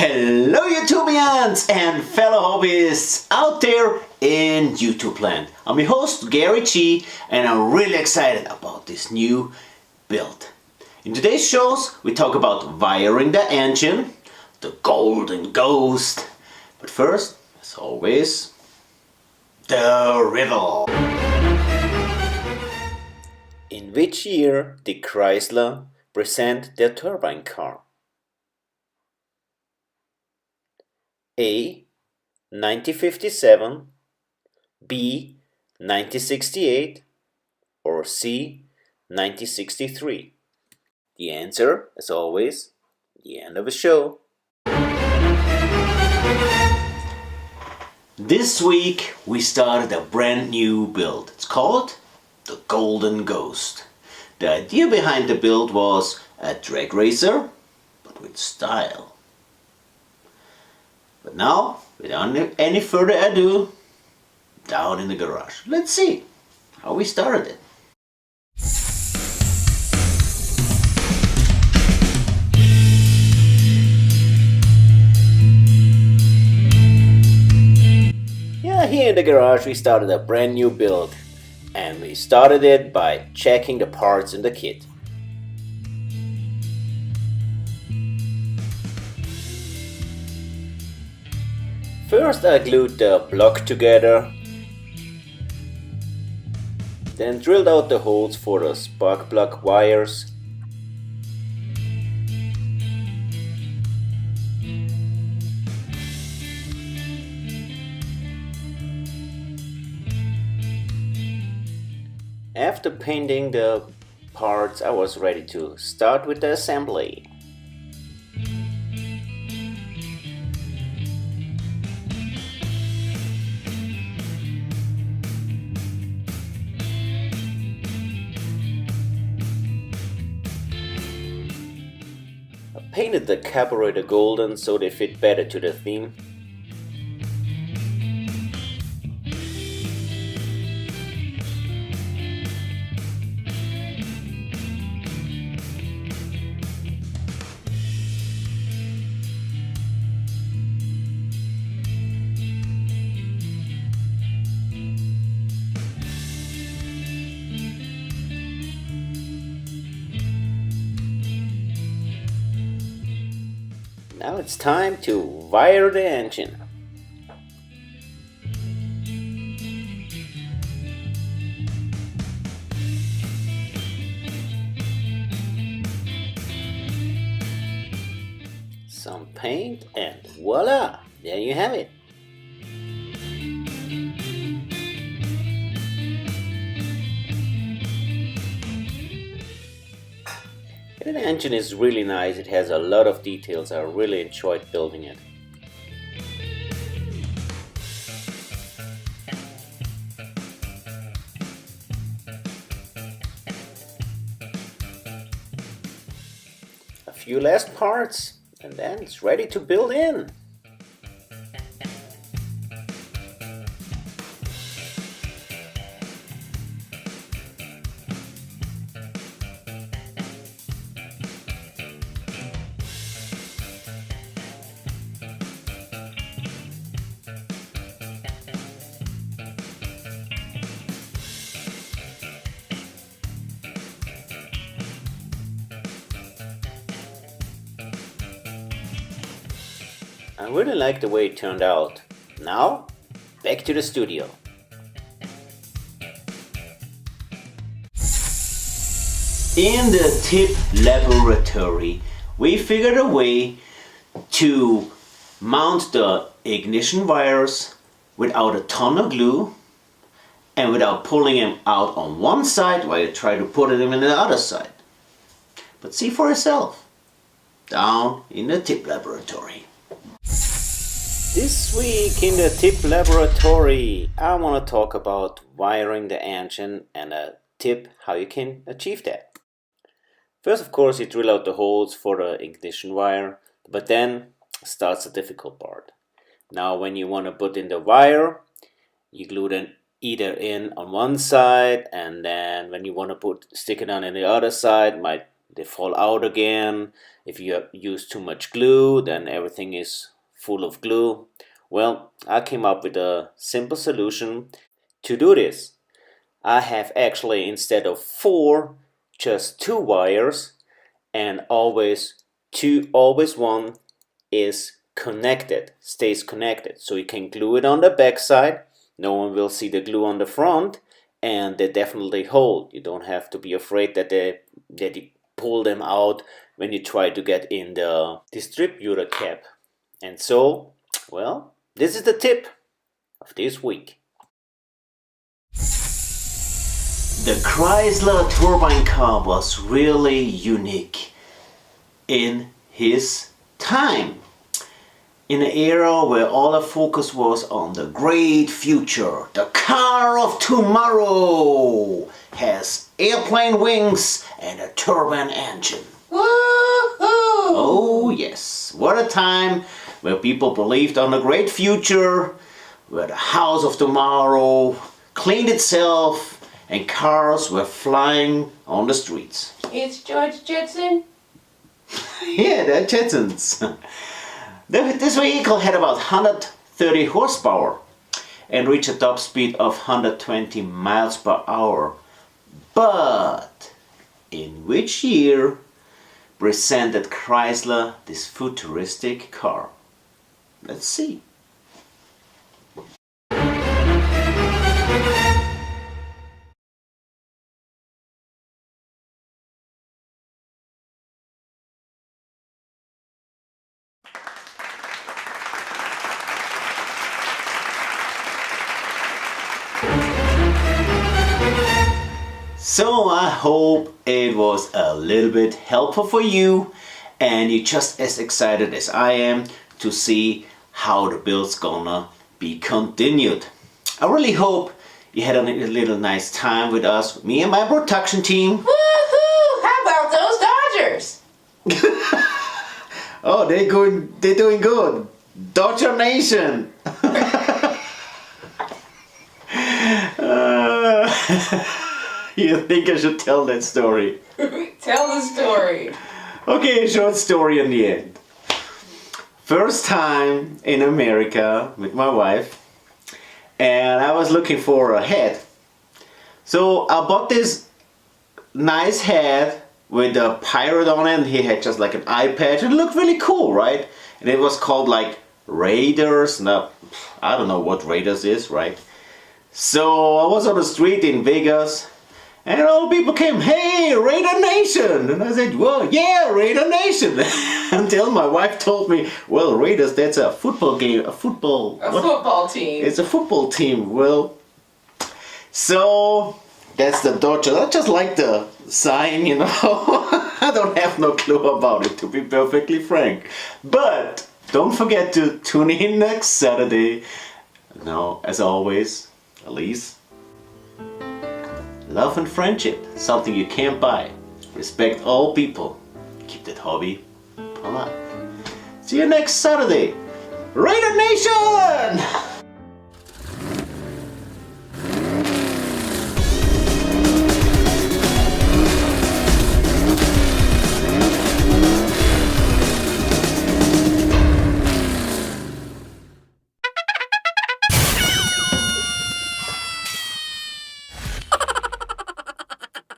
Hello YouTubians and fellow hobbyists out there in YouTube land. I'm your host Gary G and I'm really excited about this new build. In today's shows we talk about wiring the engine, the golden ghost. But first, as always, the riddle. In which year did Chrysler present their turbine car? A. 1957, B. 1968, or C. 1963? The answer, as always, at the end of the show. This week we started a brand new build. It's called the Golden Ghost. The idea behind the build was a drag racer, but with style. But now, without any further ado, down in the garage. Let's see how we started it. Yeah, here in the garage we started a brand new build. And we started it by checking the parts in the kit. First I glued the block together, then drilled out the holes for the spark plug wires. After painting the parts, I was ready to start with the assembly. I painted the carburetor golden so they fit better to the theme. Now it's time to wire the engine. Some paint and voila! There you have it. The engine is really nice, it has a lot of details, I really enjoyed building it. A few last parts and then it's ready to build in. I really like the way it turned out. Now, back to the studio. In the tip laboratory, we figured a way to mount the ignition wires without a ton of glue and without pulling them out on one side while you try to put them in the other side. But see for yourself, down in the tip laboratory. This week in the tip laboratory, I want to talk about wiring the engine and a tip how you can achieve that. First, of course, you drill out the holes for the ignition wire, but then starts the difficult part. Now, when you want to put in the wire, you glue them either in on one side, and then when you want to stick it on the other side, might they fall out again. If you use too much glue, then everything is full of glue. Well, I came up with a simple solution to do this. I have actually, instead of 4, just 2 wires, and always one is connected, stays connected. So you can glue it on the back side. No one will see the glue on the front, and they definitely hold. You don't have to be afraid that you pull them out when you try to get in the distributor cap. And so, well, this is the tip of this week. The Chrysler turbine car was really unique in his time. In an era where all the focus was on the great future, the car of tomorrow has airplane wings and a turbine engine. Woo-hoo! Oh yes, what a time where people believed on a great future, where the house of tomorrow cleaned itself and cars were flying on the streets. It's George Jetson. Yeah, they're Jetsons. This vehicle had about 130 horsepower and reached a top speed of 120 miles per hour. But in which year presented Chrysler this futuristic car? Let's see. So I hope it was a little bit helpful for you and you're just as excited as I am to see how the build's gonna be continued. I really hope you had a little nice time with us, me and my production team. Woohoo! How about those Dodgers? Oh, they're doing good. Dodger Nation. You think I should tell that story? Tell the story. Okay, short story in the end. First time in America with my wife, and I was looking for a hat. So I bought this nice hat with a pirate on it, and he had just like an eye patch. It looked really cool, right? And it was called like Raiders. Now, I don't know what Raiders is, right? So I was on the street in Vegas, and all people came, "Hey, Raider Nation!" And I said, "Well, yeah, Raider Nation." Until my wife told me, "Well, Raiders, that's a football game, football team. It's a football team." Well, so that's the Dodgers. I just like the sign, you know. I don't have no clue about it, to be perfectly frank. But don't forget to tune in next Saturday. Now, as always, Elise. Love and friendship, something you can't buy. Respect all people. Keep that hobby alive. See you next Saturday. Raider Nation!